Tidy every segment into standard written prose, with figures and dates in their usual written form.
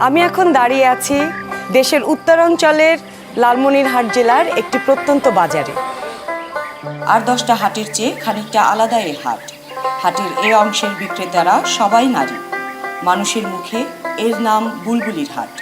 আমি এখন দাঁড়িয়ে আছি দেশের উত্তরাঞ্চলের লালমনিরহাট জেলার একটি প্রত্যন্ত বাজারে। আর 10টা হাটের চেয়ে খানিকটা আলাদা এই হাট। হাটের এই অংশের বিক্রেতারা সবাই নারী। মানুষের মুখে এর নাম বুলবুলির হাট।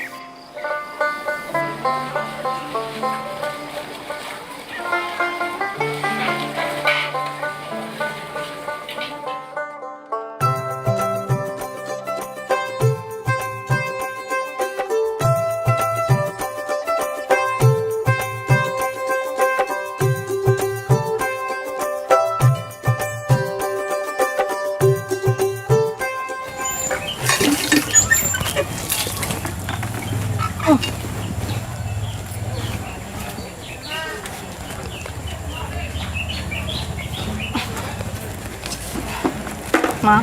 মা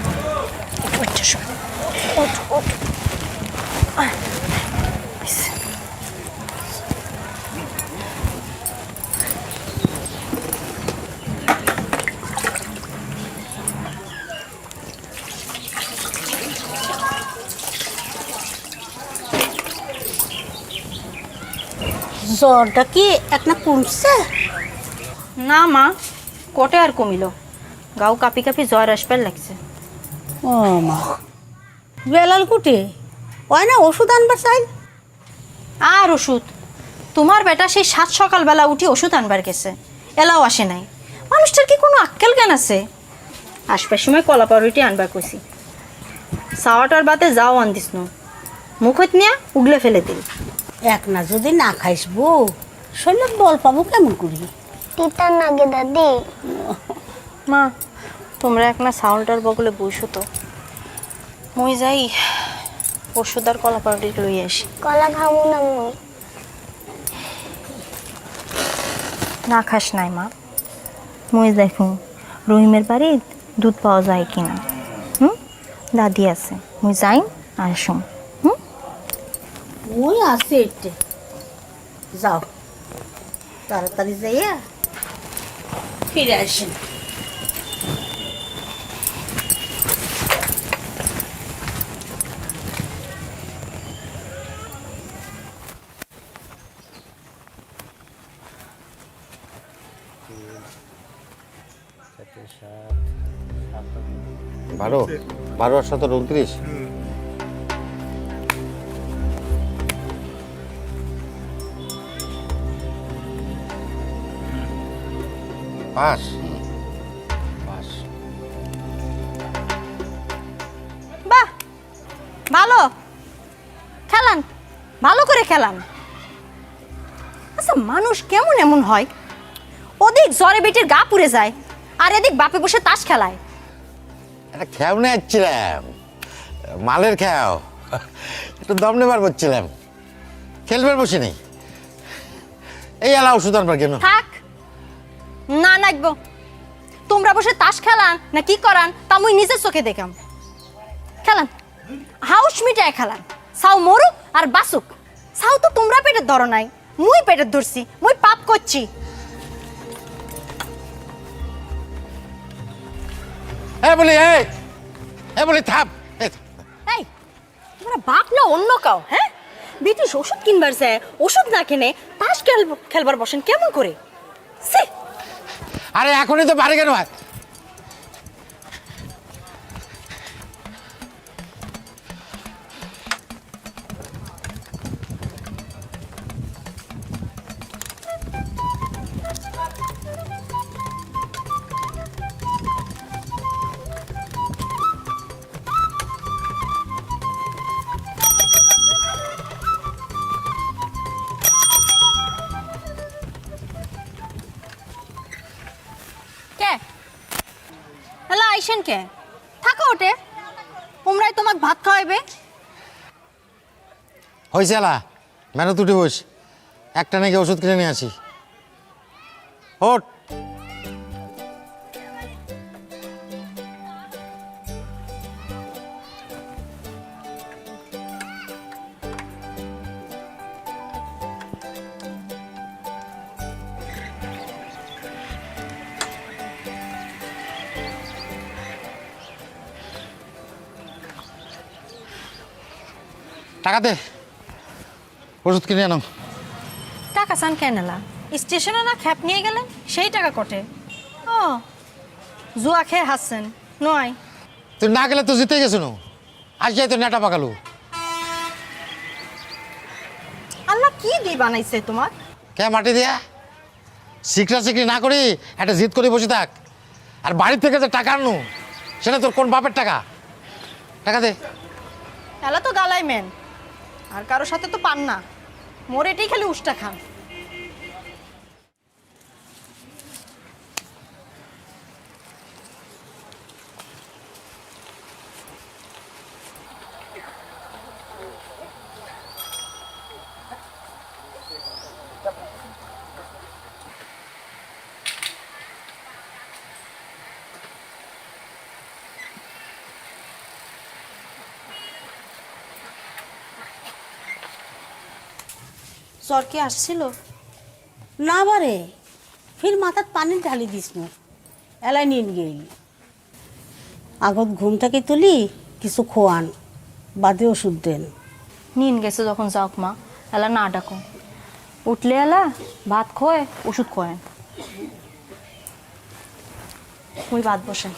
জ্বরটা কি একটা কমছে? না মা, কোটে আর কমিল, গাও কাপি কাপি জ্বর আসবার লাগছে। ও মা, বেলাল কুটে ওই না ওষুধ আনবার চাই। আর ওষুধ? তোমার বেটা সেই 7 সকালবেলা উঠি ওষুধ আনবার গেছে, এলাও আসে নাই। মানুষটার কি কোনো আক্কেল জ্ঞান আছে? আসবার সময় কলা পাউরুটি আনবার কইছি, সাওয়াটার বাতে যাও আনদিস ন, মুখত নিয়ে উগলে ফেলে দিল। এক না যদি না খাইস বউ, শরীরে বল পাবো কেমন করি? তিতার নাগে দাদি। মা, তোমরা এক না সাউলটার বগলে বসো তো, মই যাই ওষুধ আর কলা পাউরুটি লই আসি। কলা খাবো না মুই। না খাস নাই মা, মই দেখো রহিমের বাড়ির দুধ পাওয়া যায় কিনা। দাদি আছে, মই যাই আর আসুন। ওই আছে এতে, যাও তাড়াতাড়ি যাইয়া ফিরে আসেন। বারো 12 আর 17 29। Pass pass. বাহ, ভালো খেলান, ভালো করে খেলান। আচ্ছা, মানুষ কেমন এমন হয়? ওদিক জ্বরে বেটির গা পুড়ে যায়, আর এদিক বাপে বসে তাস খেলায়। একটা খেয়াও নিয়ে যাচ্ছিলাম, মালের খেয়াও, একটু দম নেবার বলছিলাম, খেলবার বসিনি। এই এলা ওষুধ আনবার কেন? থাক, না নাকব। তোমরা বসে তাস খেলান না কি করান তা মুই নিজের চোখে দেখাম। খেলান, হাউস মিটায় খেলান, সাউ মরুক আর বাসুক। সাউ তো তোমরা পেটের ধরো নাই, মুই পেটের ধরছি, মুই পাপ করছি। বলি থাপ। এই, তোমরা বাপ না অন্য কাও? হ্যাঁ, ব্রিটিশ ওষুধ কিনবার যায়, ওষুধ না কিনে তাস খেলবার বসেন কেমন করে? সে আরে এখনই তো বাড়ি কেন? কে হ্যালো আইসেন কে? থাকো ওটে, তোমরাই তোমাক ভাত খাওয়াইবে। হয়েছে এলা, মেনু তুটি বস, একটা নাকি ওষুধ কিনে নিয়ে আসি। ওঠ। টাকা দে, ওষুধ কিনে আনো। টাকা চান কেনেলা? স্টেশনে না খ্যাপ নিয়ে গেলেন, সেই টাকা কটে। ও জুয়া খেয়ে হাসছেন নয়? তুই না গেলে তো জিতে গেছো না, আজ যাই তো নেটা পাকালু। আল্লাহ কি দিয়ে বানাইছে তোমার? কে মাটি দিয়া শিখরা শিখরি না করি একটা জিদ করে বসে থাক। আর বাড়ির থেকে যে টাকা আনো সেটা তোর কোন বাপের টাকা? টাকা দে। এলা তো গালাই মেন, আর কারোর সাথে তো পান না, মোর এটাই খালি উষ্টা খান। জ্বর কি আসছিল? না বারে, ফির মাথার পানি ঢালি দিস না, এলাই নিন গেলি। আগত ঘুম থেকে তুলি কিছু খোয়ান, বাদে ওষুধ দেন। নিন গেছে যখন যাওক মা, এলা না ডাকো। উঠলে এলা ভাত খোয়, ওষুধ খোয়েন। ওই ভাত বসেন।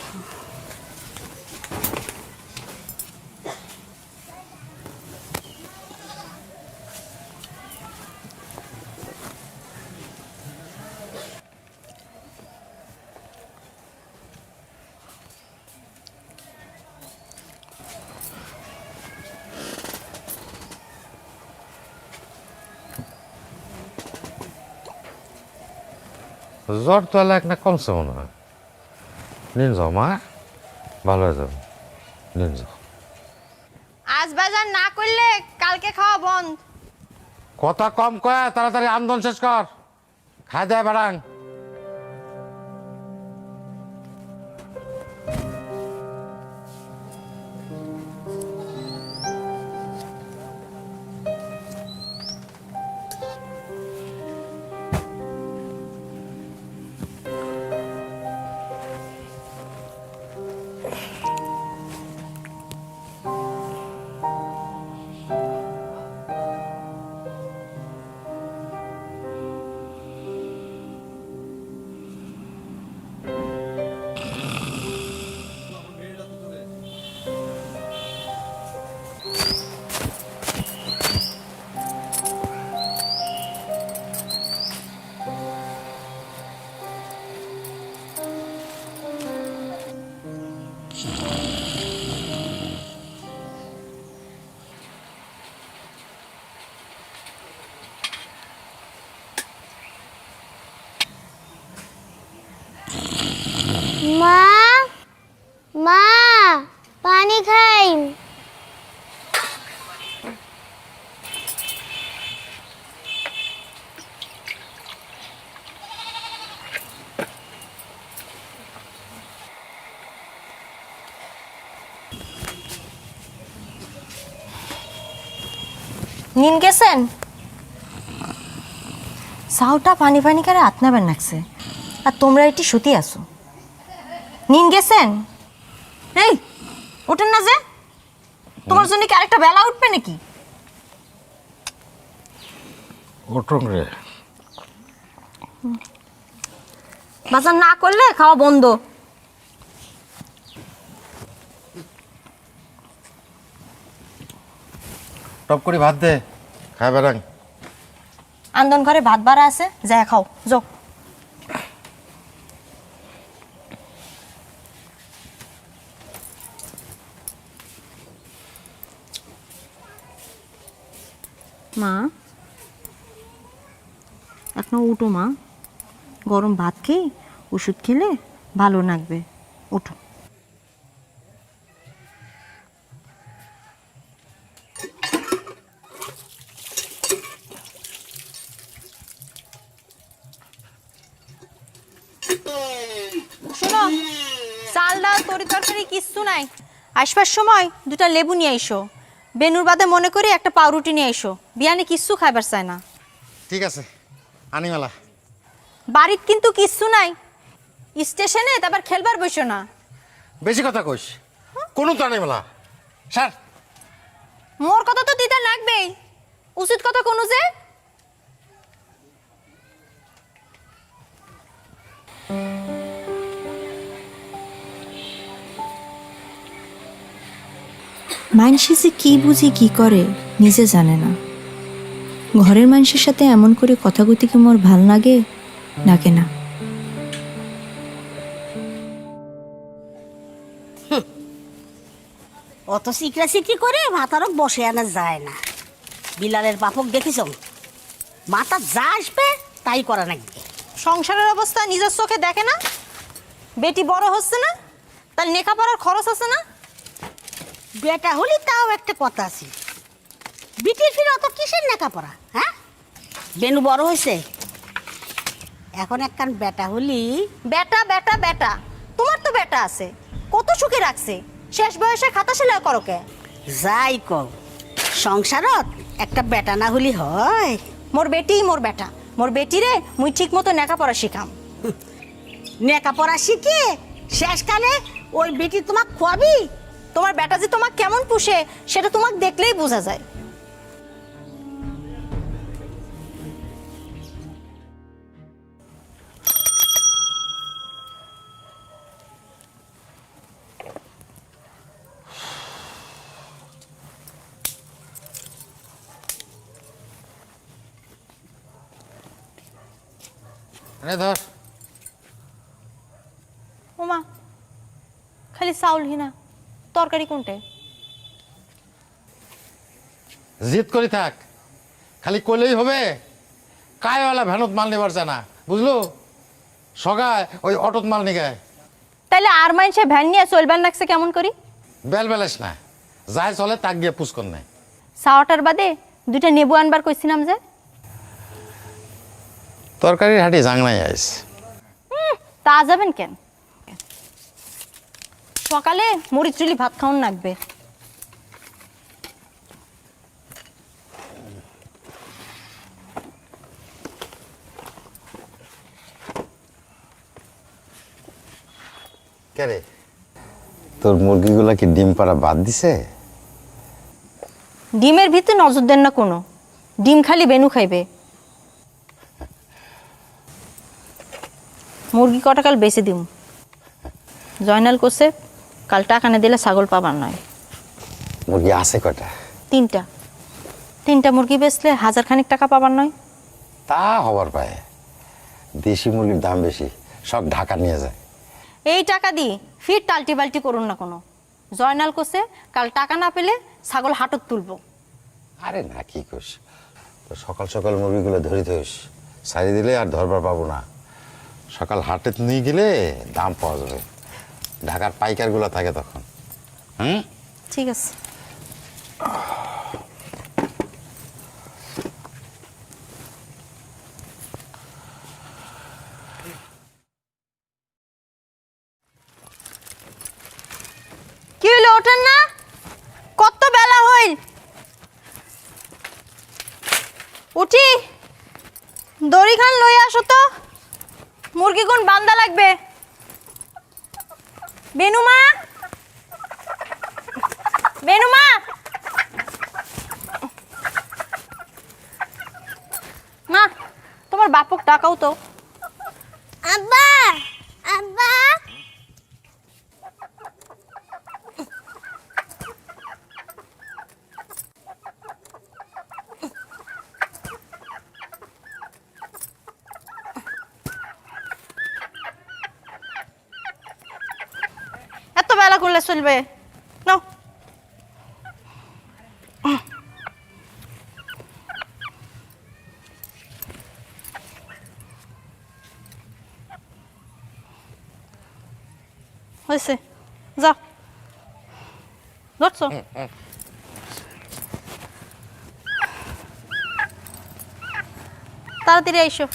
জ্বর তো এলা এক না কমছে মনে হয়। নিন যাও মা, ভালো হয়ে যাবে, নিন যাও। আজ বাজার না করলে কালকে খাওয়া বন্ধ। কথা কম কয়া তাড়াতাড়ি আন্দোলন শেষ কর, খাই দেয় বাড়াং। মা, মা, পানি খাই। নিন গেছেন? সাউটা পানি পানি করে হাত নাবেন নাকছে, আর তোমরা এটি শুতি আসো। নিন গেছেন? এই ওঠেন না যে, তোমার জন্য কি আরেকটা বেলা উঠবে নাকি? ওঠুন রে। বাজার না করলে খাওয়া বন্ধ। টপ করে ভাত দে, খাই বেড়াং। আন্দন ঘরে ভাত বাড়া আছে, যা খাও যাও। মা এখনো উঠো মা, গরম ভাত খেয়ে ওষুধ খেলে ভালো লাগবে, উঠো। শোনো, চাল ডাল তরি তরকারি কিচ্ছু নাই। আসবার সময় দুটা লেবু নিয়ে আইসো, বেনুর বাদে মনে করি একটা পাউরুটি নিয়ে আইসো। বিয়ানে কিচ্ছু খাইবার চায় না। ঠিক আছে, আনিমালা। বাড়িত কিন্তু কিচ্ছু নাই, স্টেশনে তারপর খেলবার বসো না। বেশি কথা কইস, কোনো তো আনিমালা। স্যার মোর কথা তো দিতে লাগবেই, উচিত কথা কোনো যে। মানুষে যে কি বুঝি কি করে নিজে জানে না। ঘরের মানুষের সাথে এমন করে কথা কইতে কি মোর ভাল লাগে না? অত সিকরা সিকরি করে ভাতারও বসে আনা যায় না। বিলালের বাপক দেখিস, মাথা যা আসবে তাই করা লাগবে। সংসারের অবস্থা নিজের চোখে দেখে না? বেটি বড় হচ্ছে না, তার লেখাপড়ার খরচ আছে না? বেটা হলি তাও একটা কথা আছে, বিটির ফিরে অত কিসের লেখাপড়া? হ্যাঁ, বেনু বড় হয়েছে, এখন একখান বেটা হলি। বেটা বেটা বেটা, তোমার তো বেটা আছে, কত সুখে রাখছে, শেষ বয়সে খাতা সেলাই করো কে? যাই কও, সংসারত একটা বেটা না হলি হয়? মোর বেটি মোর বেটা, মোর বেটিরে মুই ঠিক মতো লেখাপড়া শিখাম। লেখাপড়া শিখে শেষকালে ওই বেটি তোমাক খোয়াবি? তোমার বেটা যে তোমাক কেমন পুষে সেটা তোমাক দেখলেই বোঝা যায়। ধর। ওমা, খালি চাউল হিনা, তরকারি কোনটে? জিদ করি থাক, খালি কইলেই হবে? কায়ওয়ালা ভ্যানত মাল নেবার জানা, বুঝলো? সগায় ওই অটোত মাল নিগায়। তাইলে আর মাইনসে ভ্যান নিয়ে চলবার লাগছে কেমন করি? বেল বেলাস না, যাই চলে তাক গিয়ে পুষ্কর নাই। সাওয়াটার বাদে দুইটা নেবু আনবার কইছিলাম যে। তরকারির হাঁটি জাংনাই আইস। তা যাবেন কেন? সকালে মরিচ চুলি ভাত খাওয়ান লাগবে। কে রে, তোর মুরগিগুলা কি ডিম পাড়া বাদ দিছে? ডিমের ভিতরে নজর দেন না কোনো, ডিম খালি বেনু খাইবে। মুরগি কটা কাল বেঁচে দিম, জয়নাল কোসে কাল টাকা না দিলে ছাগল পাবার নয়। মুরগি আছে কটা? তিনটা মুরগি বেচলে 1000 খানিক টাকা পাবার নয়। তা হবার পায়, দেশি মুরগির দাম বেশি, সব ঢাকা নিয়ে যায়। এই টাকা দিয়ে ফির টাল্টি বাল্টি করুন না কোনো। জয়নাল কোসে কাল টাকা না পেলে ছাগল হাটত তুলবো। আরে না, কি করিস, তো সকাল সকাল মুরগিগুলো ধরি থইস, সারি দিলে আর ধরবার পাবো না। সকাল হাটে নিয়ে গেলে দাম পাওয়া যাবে, ঢাকার পাইকারগুলো থাকে তখন। ঠিক আছে। কি হইল, ওঠেন না? কত বেলা হইল, উঠি দড়ি খান লই আসো তো, মুরগি কোন বান্দা লাগবে। বেনুমা, বেনুমা, মা তোমার বাপক ডাকাও তো। আব্বা, আব্বা, এত বেলা করলে চলবে নাও। হয়েছে, যাও ধরছো। তাড়াতাড়ি আইসো।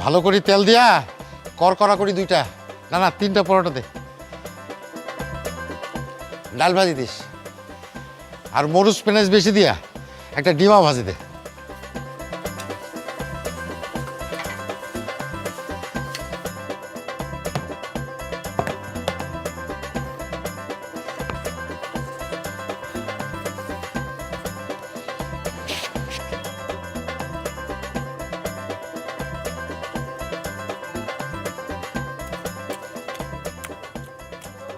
ভালো করে তেল দিয়া করকরা করি 2টা, না 3টা পরোটা দে। ডাল ভাজি দিস, আর মরুচ পেঁয়াজ বেশি দিয়া একটা ডিমা ভাজি দে।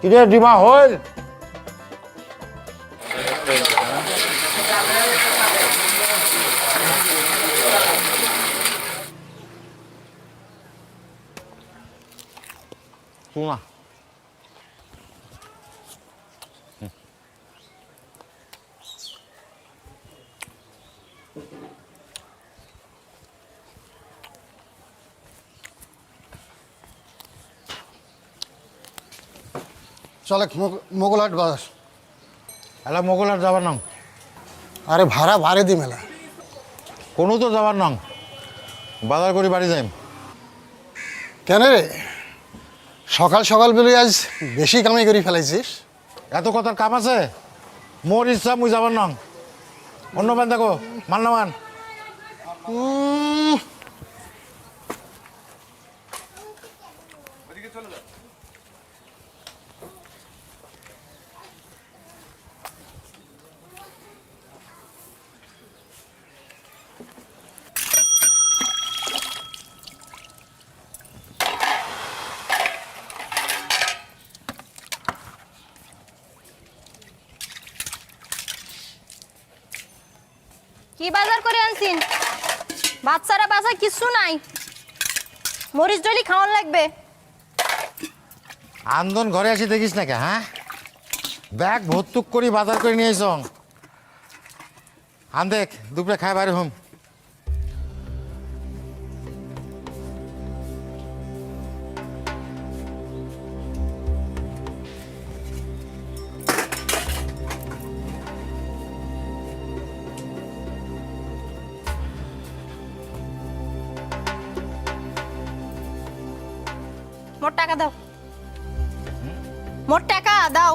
কিরে ডিমা হল? শোনা, চলে মোগলহাট বাজার। এলা মোগলার যাবার নাম, আরে ভাড়া ভাড়ে দি মেলা। কোনো তো যাবার নাম, বাজার করে বাড়ি যাইম। কেন রে, সকাল সকাল বলে আজ বেশি কামাই করে ফেলাইছিস? এত কথার কাম আছে? মোর ইচ্ছা মুই যাবার নাম। অন্য মান দেখো, মান না মান। কি বাজার করে আনছিন? বাচ্চারা বাজার কিছু নাই, মরিচ ডলি খাওয়ান লাগবে। আন্দন ঘরে আসি দেখিস না কে? হ্যাঁ, ব্যাগ ভর্তুক করি বাজার করে নিয়ে আইস। আন দেখ, দুপুরে খাই বাইরে হুম। মোট টাকা দাও, মোট টাকা দাও।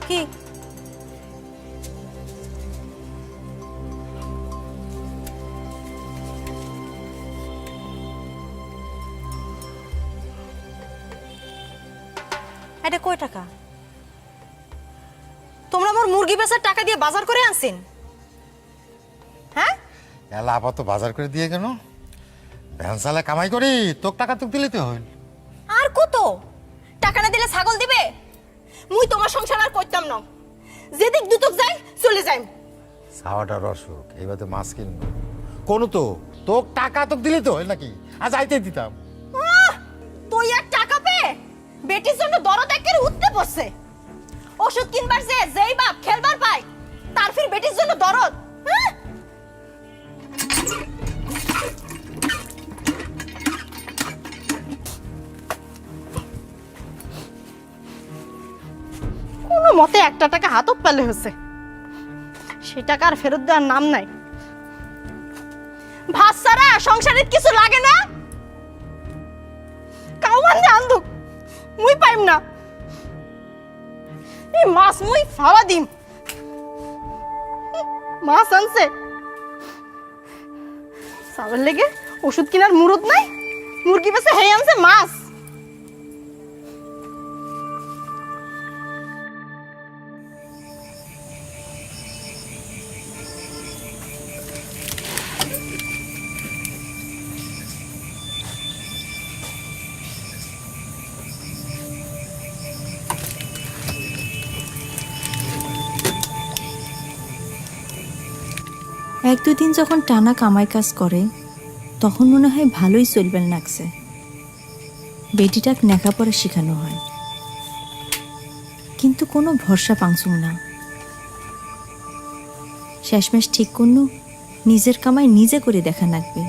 কি এটা কয় টাকা? তোমরা মোর মুরগি বেচার টাকা দিয়ে বাজার করে আনছেন? হ্যাঁ, এলা আপাতত বাজার করে দিয়ে কেন? ভ্যানসালে কামাই করি, তোক টাকা তোক দিলে তো হইল। আর কত টাকা না দিলে ছাগল দিবে? মুই তোমার সংসার আর করতাম না, যেদিক দুতক যাই চলে যাই। সাওয়াটার অসুখ, এইবারে মাছ কিনবো কোন তো, তোক টাকা তোক দিলে তো হইল নাকি? আজ আইতে দিতাম। তুই আর টাকা পে বেটির জন্য দরদ একের উঠতে বসছে। ওষুধ কিনবার যেই বাপ খেলবার পায়, তার ফির বেটির জন্য দরদ। কোনো মতে একটা টাকা হাতত পেলে হচ্ছে, সে টাকা আর ফেরত দেওয়ার নাম নাই। ভাত ছাড়া সংসারের কিছু লাগে না? কাউমান আন্দুক মুই পাইম না, এই মাছ মুই ফাওয়া দিম। মাছ আনছে সাবের লেগে, ওষুধ কেনার মুরুদ নাই, মুরগি বেচে হে আনছে মাছ। এক দুদিন যখন টানা কামাই কাজ করে, তখন মনে হয় ভালোই চলবেন লাগছে। বেটিটাক লেখাপড়া শেখানো হয়, কিন্তু কোনো ভরসা পাংছুং না। শেষমেশ ঠিক করল, নিজের কামাই নিজে করে দেখা লাগবে।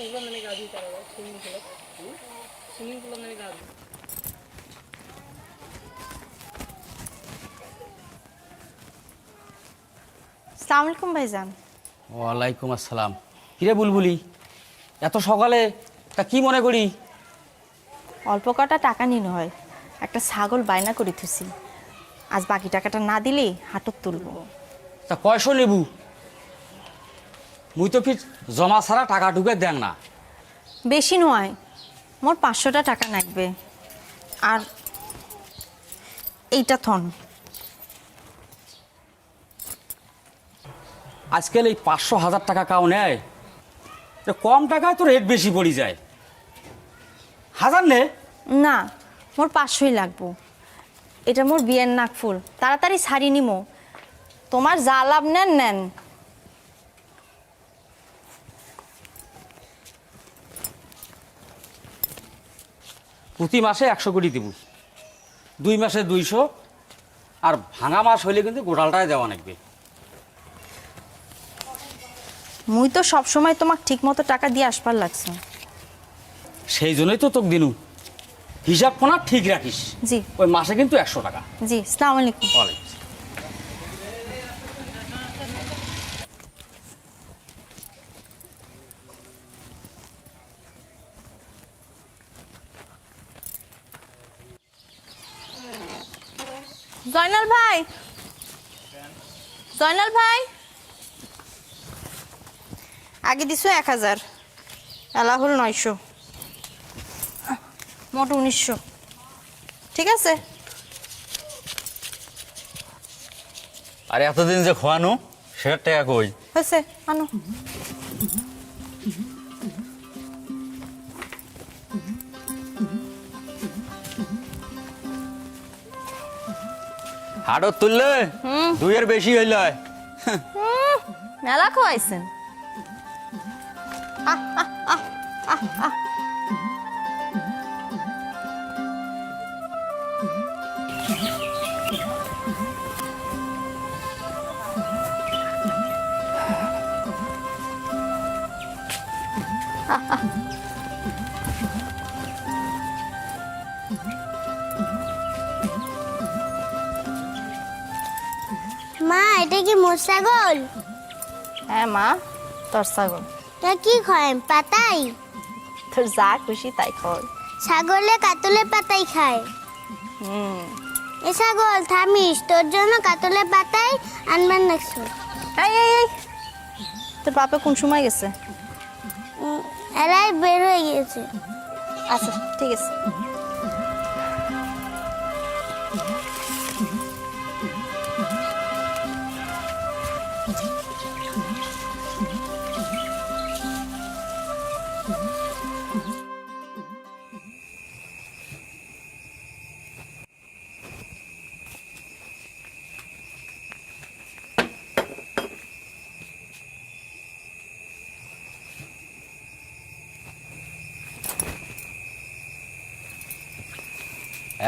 আসসালামু আলাইকুম ভাইজান। ওয়ালাইকুম আসসালাম। কিরে বুলবুলি, এত সকালে তা কি মনে করি? অল্প কটা টাকা নিন হয়, একটা ছাগল বায়না করে থুছি, আজ বাকি টাকাটা না দিলে হাটত তুলব। তা কয়শো নেবু? মুই তো ফির জমা ছাড়া টাকা ঢুকে দেন না। বেশি নয়, মোর 500টা টাকা লাগবে। আর এইটা থন। আজকাল এই 500,000 টাকা কাও নেয়, তো কম টাকায় তো রেট বেশি পড়ি যায়। 1000 নে? না, মোর 500ই লাগবো। এটা মোর বিয়ের নাকফুল, তাড়াতাড়ি ছাড়ি নিমো। তোমার যা লাভ নেন নেন। প্রতি মাসে 100 কোটি দেবো, 2 মাসে 200, আর ভাঙা মাস হইলে কিন্তু গোটালটায় দেওয়া লাগবে। মুই তো সবসময় তোমাক ঠিক মতো টাকা দিয়ে আসবার লাগছে। সেই জন্যই তো তোকে দিনু, হিসাব ফোনা ঠিক রাখিস। জি ওই মাসে কিন্তু 100 টাকা। জি, আসসালামু আলাইকুম। ওয়ালাইকুম। জয়নাল ভাই, জয়নাল ভাই, আগে দিছো 1000, এলা হল 900, মোট 1900। ঠিক আছে। আর এতদিন যে খোয়ানো সেটার টাকা কই? হয়েছে, আনো। হাটত তুললে 2-এর বেশি হইল। মেলা খাওয়াইছেন। মা এটা কি মোর ছাগল? হ্যাঁ মা, তোর ছাগল। তা কি খায় পাতাই? তোর যা খুশি তাই খাওয়াই। ছাগলে কাতলে পাতাই খায়। এ ছাগল থামিস, তোর জন্য কাতলে পাতাই আনবার নাকছো। এই এই এই, তোর বাপে কোন সময় গেছে? এলাই বের হয়ে গিয়েছে। আচ্ছা ঠিক আছে।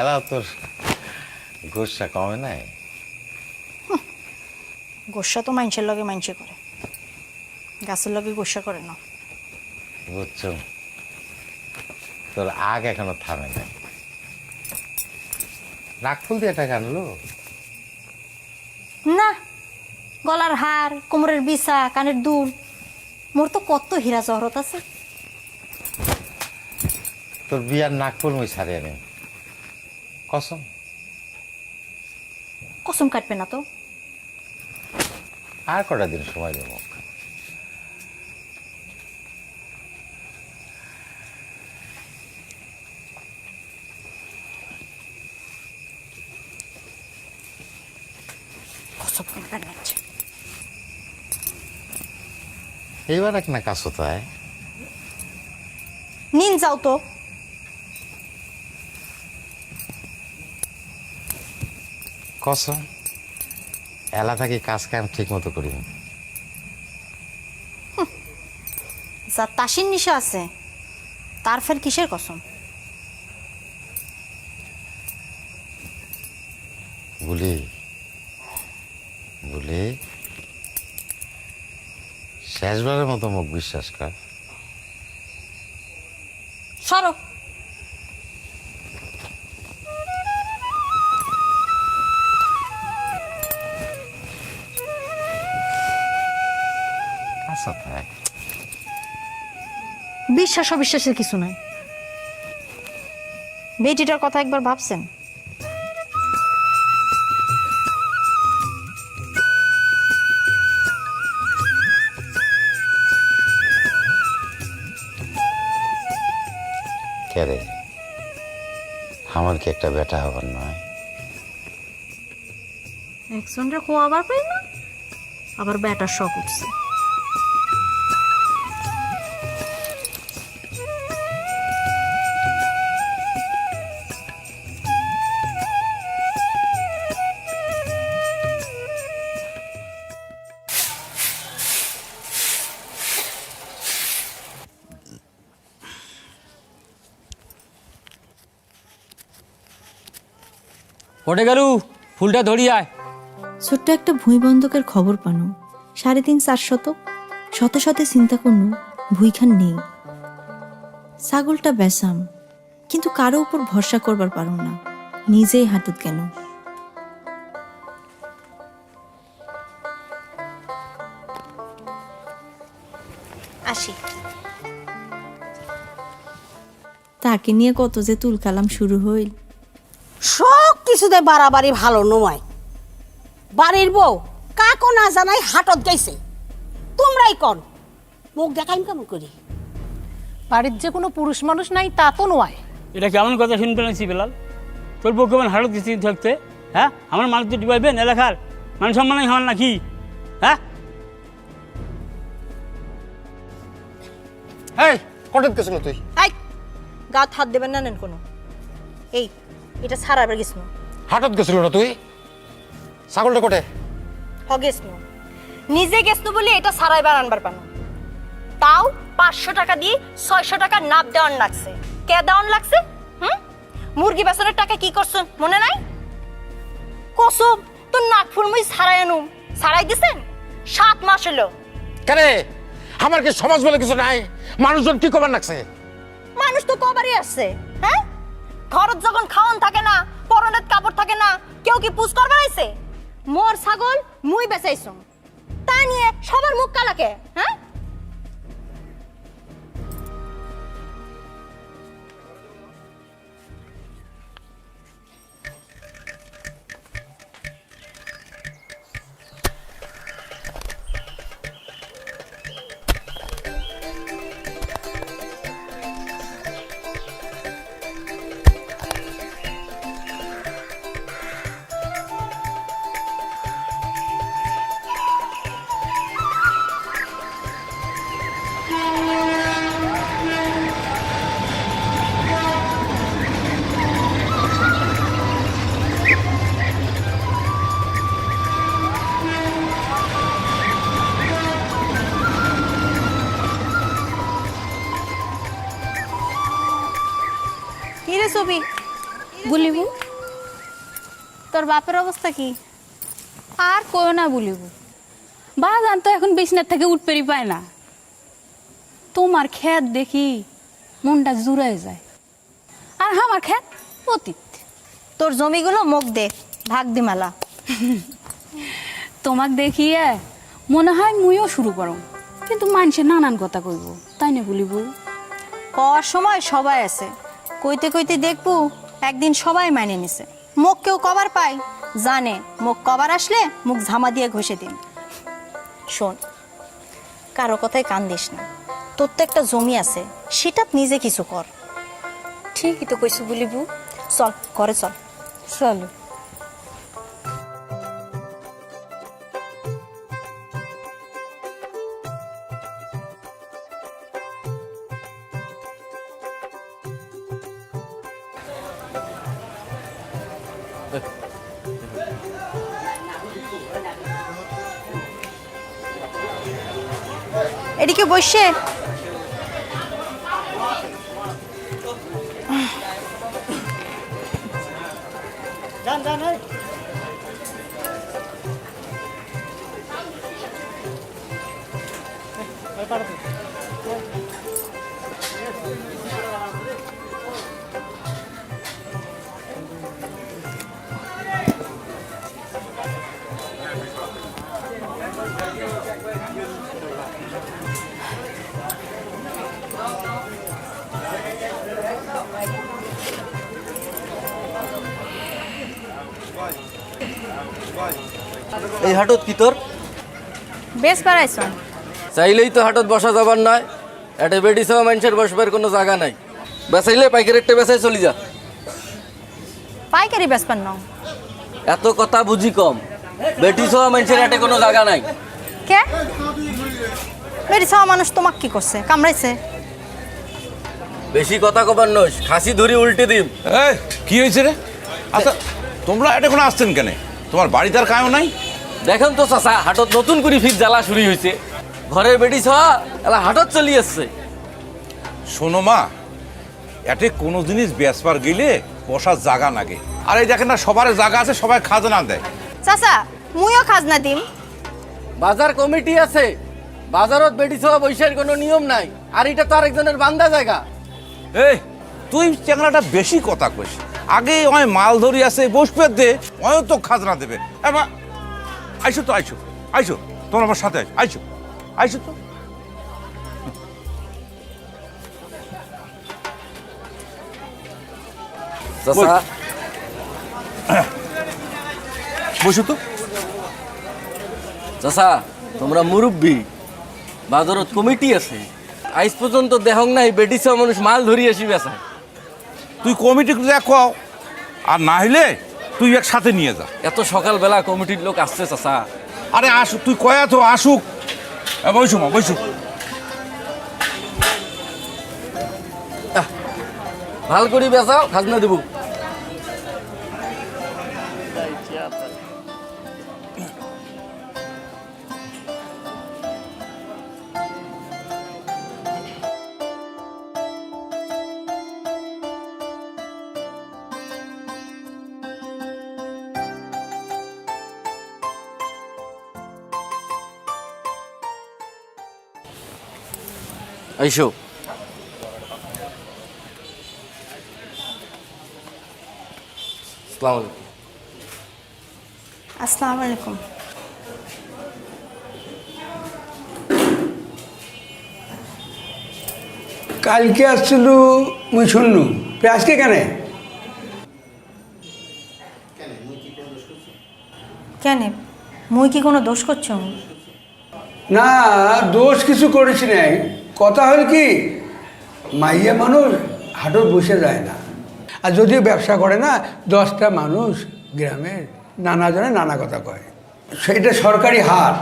এলা তোর গোসা কমে নাই? গোসা তো মানুষের লগে মানুষে করে, গাছের লগে গোসা করে না। বুঝছো, তোর আগ এখনো থামে নাই। নাকফুল দিয়ে টাকা আনলো? না, গলার হার, কোমরের বিছা, কানের দুল, মোর তো কত হীরা জহরত আছে। তোর বিয়ার নাকফুল মুই ছাড়িয়ে নে, কসম। কসম কাটবে না তো? আর কটা দিন সময় দেব। কসম কাটবে না। এইবার এক না কাজ হতায় নিন যাও তো। কসম, এলা থাকি কাজ কাম ঠিক মতো করি না। যা তাসির নিশা আছে তার ফের কিসের কসম? বলি বলি, শেষবারের মতো মুখ বিশ্বাস কর। সরো। আচ্ছা তাই বিশ্বাস অবিশ্বাসের কিছু নাই। বেটিটার কথা একবার ভাবছেন? কে রে, আমার কি একটা বেটা হবার নয়? একজনটা খোয়াবার পাই না, আবার ব্যাটার শখ উঠছে। ওটে গেলু, ফুলটা ধরি আয়। ছোট্ট একটা ভূমিবন্ধকের খবর পানো, 3.5-4 শতক। শত শতে চিন্তা করনু ভুইখান নেই। ছাগলটা বেসাম, কিন্তু কারো উপর ভরসা করবার পারো না, নিজেই হাঁটুত কেন। আসি। তাকে নিয়ে কত যে তুলকালাম শুরু হইল। সব কিছুতে বাড়াবাড়ি ভালো নয়। বাড়ির বউ কাকো না জানাই হাটত গেছে, তোমরাই কন মুখ দেখাইম কেমন করি? বাড়ির যে কোনো পুরুষ মানুষ নাই তা তো নয়। এটা কেমন কথা শুনতে পেরেছি বেলাল? তোর পক্ষে হারত দিচ্ছি থাকতে, হ্যাঁ? আমার মানুষ তো ডিবাইবেন এলাকার মান সম্মান আমার নাকি, হ্যাঁ? এই কটক গেছিল তুই? আই গাত হাত দেবেন না নেন কোনো। এই এটা ছাড়াবার গেছিল। হাটত গেছিল না তুই? ছাগলটা কোটে? গেছিল, নিজে গেছিল বলে এটা ছাড়াইবার আনবার পানো। তাও 500 টাকা দিয়ে 600 টাকা নাপ দেওয়ান লাগছে। কে দেওয়ান লাগছে? মুরগি বেচনের টাকা কি করছেন মনে নাই? কসম তো নাক ফুলমুই ছাড়াই আনুম। ছাড়াই দিছেন 7 মাস হলো। কেরে আমার কি সমাজ বলে কিছু নাই? মানুষজন কি কবার লাগছে? মানুষ তো কবারই আসছে, হ্যাঁ? ঘরত যখন খাওয়ান থাকে না, পরনের কাপড় থাকে না, কেউ কি পুজ করবার আইছে? মোর ছাগল মুই বেচাইছো, তা নিয়ে সবার মুখ কালাকে, হ্যাঁ? কি রে ছবি বলিব তোর বাপের অবস্থা কি? আর কইও না বলিব, বাজান তো এখন বিছনার থেকে উঠপেরি পায় না। তোমার ক্ষেত দেখি মনটা জুড়ায় যায়, আর আমার ক্ষেত অতীত। তোর জমিগুলো মুখ দে, ভাগ দি মেলা। তোমাক দেখিয়ে মনে হয় মুইও শুরু করো, কিন্তু মানুষে নানান কথা কইব, তাই না বলিব? কওয়ার সময় সবাই আছে, কইতে কইতে দেখবো একদিন সবাই মানে নিছে। মুখ কেউ কবার পায় জানে, মুখ কবার আসলে মুখ ঝামা দিয়ে ঘষে দিন। শোন, কারো কথায় কান দিস না। তোর তো একটা জমি আছে, সেটা নিজে কিছু কর। ঠিকই তো কইছু বলিবু। চল ঘরে চল। চলো। এদিকে বসে এই হাটত কি তোর? বেশ পারাইছ। চাইলেই তো হাটত বসা যাবার নয়, এটা বেডি সহ মানুষের বসবার কোনো জায়গা নাই। বেচাইলে পাইকারেরটা বেচাই চলি যা। পাইকারি বেশ পান এত কথা বুঝি কম, বেটি সহ মানুষের হাটে কোনো জায়গা নাই। কে? বেটি ছাওয়া মানুষ তোমাক কি করছে? কামড়াইছে? বেশি কথা কবার নস, খাসি ধরি উল্টে দিম। এই কি হয়েছে রে? আচ্ছা তোমরা এটা কোনো আসছেন কেন? তোমার বাড়িতে আর কায়ও নাই? দেখেন তো চাচা, হাটত নতুন করে ফির জ্বালা শুরু হয়েছে। ঘরের বেটি সহ এলা হাটত চলি আসছে। শোনো মা, এতে কোনো জিনিস বেচবার গেলে বসার জায়গা লাগে। আর এই দেখেন না, সবার জায়গা আছে, সবাই খাজনা দেয়। চাচা মুইও খাজনা দিম। বাজার কমিটি আছে, বাজারত বেটি সহ বৈশার কোনো নিয়ম নাই। আর এটা তো আরেকজনের বান্দা জায়গা। এই তুই চ্যাংড়াটা বেশি কথা কইস। আগে ওই মাল ধরি আছে, বসবে দে, ওই তো খাজনা দেবে। এবার আইসো তো, আইসো আইসো, তোমরা আমার সাথে আইসো আইসো তো। চাচা বসো তো। চাচা তোমরা মুরব্বী, বাজারত কমিটি আছে, আজ পর্যন্ত দেহং নাই বেটি সহ মানুষ মাল ধরি আসি বেচায়। তুই কমিটি দেখো, আর না হইলে তুই একসাথে নিয়ে যা। এত সকালবেলা কমিটির লোক আসছে চাচা। আরে আসুক, তুই কয়া তো আসুক। বসু মা, বসু। ভাল করি বেচাও, খাজনা দেব। আইসো। আসসালামু আলাইকুম। আসসালামু আলাইকুম। কালকে আসছিল মুই শুনলু, আজকে কেন? কেন মুই কি কোনো দোষ করছ? না, দোষ কিছু করেছি নাই। কথা হল কি, মাইয়া মানুষ হাটত বসে যায় না, আর যদিও ব্যবসা করে না, 10টা মানুষ গ্রামের নানা জনে নানা কথা কয়। সেটা সরকারি হাট,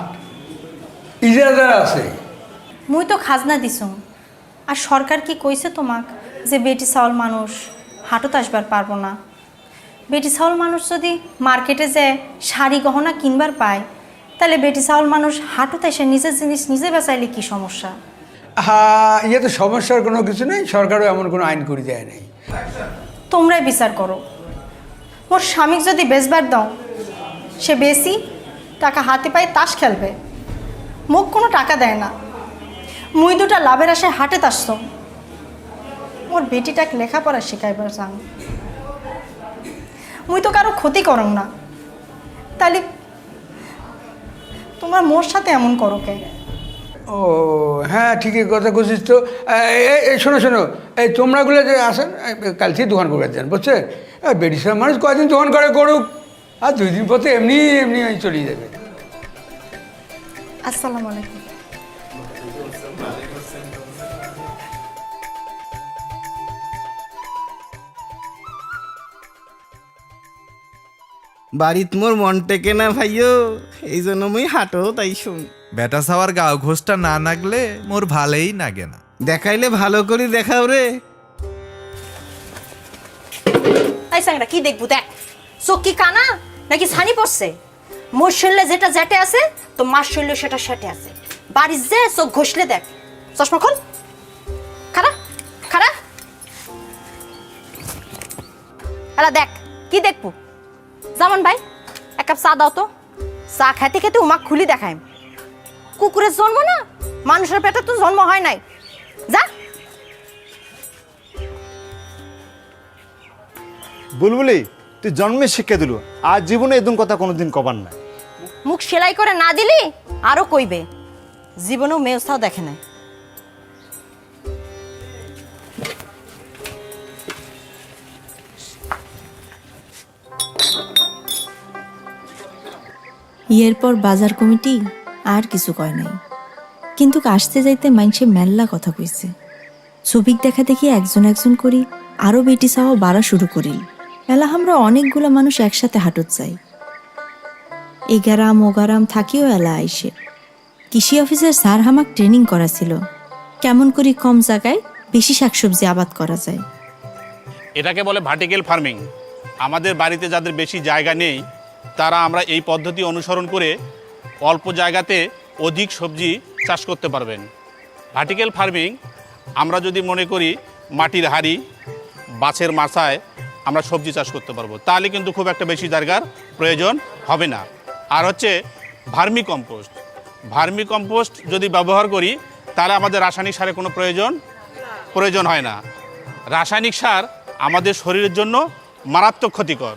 ইজারাদার আছে। মুই তো খাজনা দিছুম, আর সরকার কি কইছে তোমাক যে বেটি চাউল মানুষ হাটত আসবার পারবো না? বেটি চাউল মানুষ যদি মার্কেটে যে শাড়ি গহনা কিনবার পায়, তাহলে বেটি চাউল মানুষ হাটত এসে নিজের জিনিস নিজে বেচাইলে কি সমস্যা? হ্যাঁ, ইয়ে তো সমস্যার কোনো কিছু নেই, সরকারও এমন কোনো আইন করে দেয় নাই। তোমরাই বিচার করো। মোর স্বামীক যদি বেচবার দাও, সে বেশি টাকা হাতে পায়ে তাস খেলবে, মুখ কোনো টাকা দেয় না। মুই দুটা লাভের আশায় হাটে তাসছ। মোর বেটিটাকে লেখাপড়া শেখাইবার চান, মুই তো কারো ক্ষতি করম না, তাহলে তোমরা মোর সাথে এমন করো কে? ও হ্যাঁ, ঠিকই কথা বলছিস তো। এই শোনো শোনো, এই তোমরাগুলো যে আসেন, কাল থেকে দোকান করে যান, বুঝছে? বেডিসার মানুষ কয়দিন দোকান করে করুক, আর 2 দিন পথে এমনি এমনি চলে যাবে। আসসালামু আলাইকুম। বাড়িত মোর মন টেকে না ভাইও, এই জন্য মুই হাটও তাই শুন। বেটা সাওয়ার গাও ঘোষটা না নাগলে মোর ভালোই নাগে না। দেখাইলে ভালো করে দেখাও রে। এই সাংরা কি দেখবো? দেখ চোখ কি কানা নাকি ছানি পড়ছে? মোর শরীরে যেটা জ্যাটে আছে, তো মার শরীরে সেটা সেটে আছে। বাড়ির যে চোখ ঘষলে দেখ। চশমা খোল, খারা খারা, এলা দেখ কি দেখবো? জামান ভাই, 1 কাপ চা দাও তো। চা খেতে খেতে উমাক খুলি দেখায়। কুকুরের জন্ম না, মানুষের পেটে তো জন্ম হয় নাই। যা। বুলবুলি, তুই জন্মে শিক্ষা দিল, আর জীবনে এদম কথা কোনোদিন কবার না। মুখ সেলাই করে না দিলি আরো কইবে। জীবনেও মেয়েস্তাও দেখে নাই। ইয়ের পর বাজার কমিটি আর কিছু কয় নাই, কিন্তু আসতে যাইতে মাইনসে মেল্লা কথা কইছে। ছবিক দেখা দেখি একজন একজন করি আরো বেটি চাওয়া বাড়া শুরু করিল। এলা আমরা অনেকগুলা মানুষ একসাথে হাঁটত যাই। এগারাম ওগারাম থাকিও এলা আইসে। কৃষি অফিসের স্যার হামাক ট্রেনিং করা ছিল কেমন করি কম জায়গায় বেশি শাকসবজি আবাদ করা যায়। এটাকে বলে ভার্টিক্যাল ফার্মিং। আমাদের বাড়িতে যাদের বেশি জায়গা নেই তারা আমরা এই পদ্ধতি অনুসরণ করে অল্প জায়গাতে অধিক সবজি চাষ করতে পারবেন। ভার্টিক্যাল ফার্মিং আমরা যদি মনে করি মাটির হাঁড়ি বাছের মাচায় আমরা সবজি চাষ করতে পারবো, তাহলে কিন্তু খুব একটা বেশি জায়গার প্রয়োজন হবে না। আর হচ্ছে ভার্মি কম্পোস্ট। ভার্মি কম্পোস্ট যদি ব্যবহার করি তাহলে আমাদের রাসায়নিক সারের কোনো প্রয়োজন হয় না। রাসায়নিক সার আমাদের শরীরের জন্য মারাত্মক ক্ষতিকর।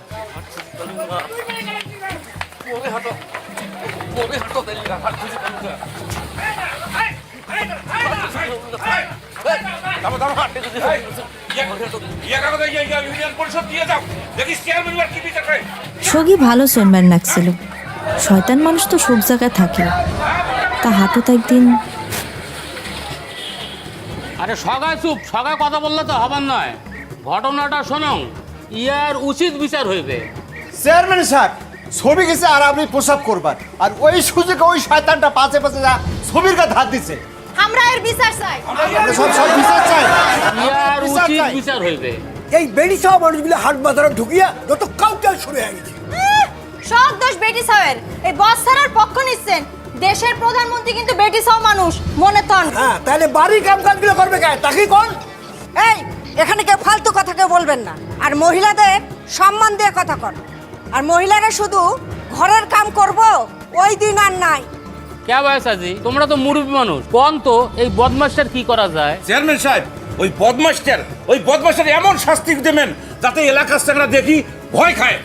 সগি ভালো চেম্বার নাকছিল, শয়তান মানুষ তো সব জায়গায় থাকে। তা হাঁটত একদিন, আরে সগায় চুপ, সগায় কথা বললে তো হবার নয়। ঘটনাটা শোনো, ইয়ার উচিত বিচার হইবে। চেয়ারম্যান স্যার ছবি গেছে আর আপনি প্রসাব করবার, আর ওই সুযোগে ওই শয়তানটা পাশে পাশে যা ছবির কাছে হাত দিচ্ছে। আমরা এর বিচার চাই। আমরা সব বিচার চাই। ইয়ার উচিত বিচার হইবে। এই বেড়ি সব মানুষগুলো হাট বাজারে ঢুকিয়া যত কাউটাল শুরু হয়ে গেছে। সব দোষ বেটি সাহেবের। এই বস ছাড়ার পক্ষ নিচ্ছেন। দেশের প্রধানমন্ত্রী কিন্তু বেটি সহ মানুষ, মনে থন। হ্যাঁ, তাহলে বাড়ি কাম কাজগুলো করবে কে? তাকে কোন? এই এখানে কেউ ফালতু কথা কেউ বলবেন না, আর মহিলাদের সম্মান দিয়ে কথা কর। আর মহিলারা শুধু ঘরের কাম করব ওই দিন আর নাই। কে বয়সাজি, তোমরা তো মুরব্বী মানুষ, কোন তো এই বদমাশটার কি করা যায়? চেয়ারম্যান সাহেব, ওই বদমাস্টার এমন শাস্তি দেবেন যাতে এলাকার ছেলেরা দেখি ভয় খায়।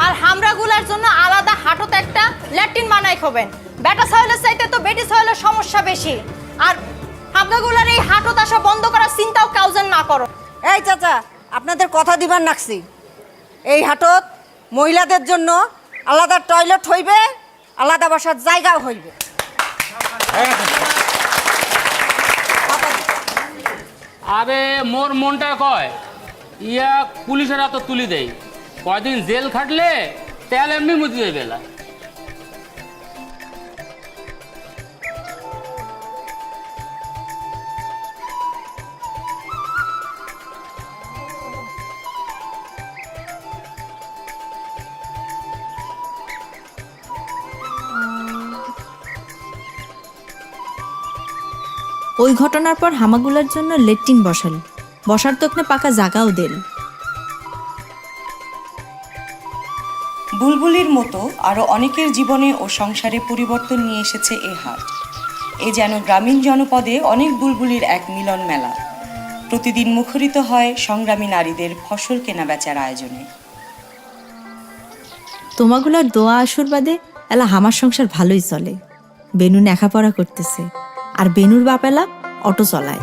আর হামরাগুলার জন্য আলাদা হাটত একটা ল্যাট্রিন বানাই খাবেন। বেটা সাহেলের চাইতে তো বেটি সাহেলের সমস্যা বেশি। আর হামরাগুলার এই হাটত আসা বন্ধ করার চিন্তাও কাউজেন না করো। এই চাচা, আপনাদের কথা দিবার নাকছি, এই হাটত মহিলাদের জন্য আলাদা টয়লেট হইবে, আলাদা বসার জায়গাও হইবে। আরে মোর মনটা কয় ইয়া পুলিশের হাতে তুলি দেয়, কয়দিন জেল খাটলে তেল এমনি মুদি দেবে বেলা। ওই ঘটনার পর হামাগুলার জন্য লেট্রিন বসার তকনে পাকা জাগাও দেল। বুলবুলির মতো আরও অনেকের জীবনে ও সংসারে পরিবর্তন নিয়ে এসেছে এ হাট। এ যেন গ্রামীণ জনপদে অনেক বুলবুলির এক মিলন মেলা। প্রতিদিন মুখরিত হয় সংগ্রামী নারীদের ফসল কেনা বেচার আয়োজনে। তোমাগুলার দোয়া আশীর্বাদে এলা হামার সংসার ভালোই চলে। বেনু লেখাপড়া করতেছে, আর বেনুর বাপ এলা অটো চলায়।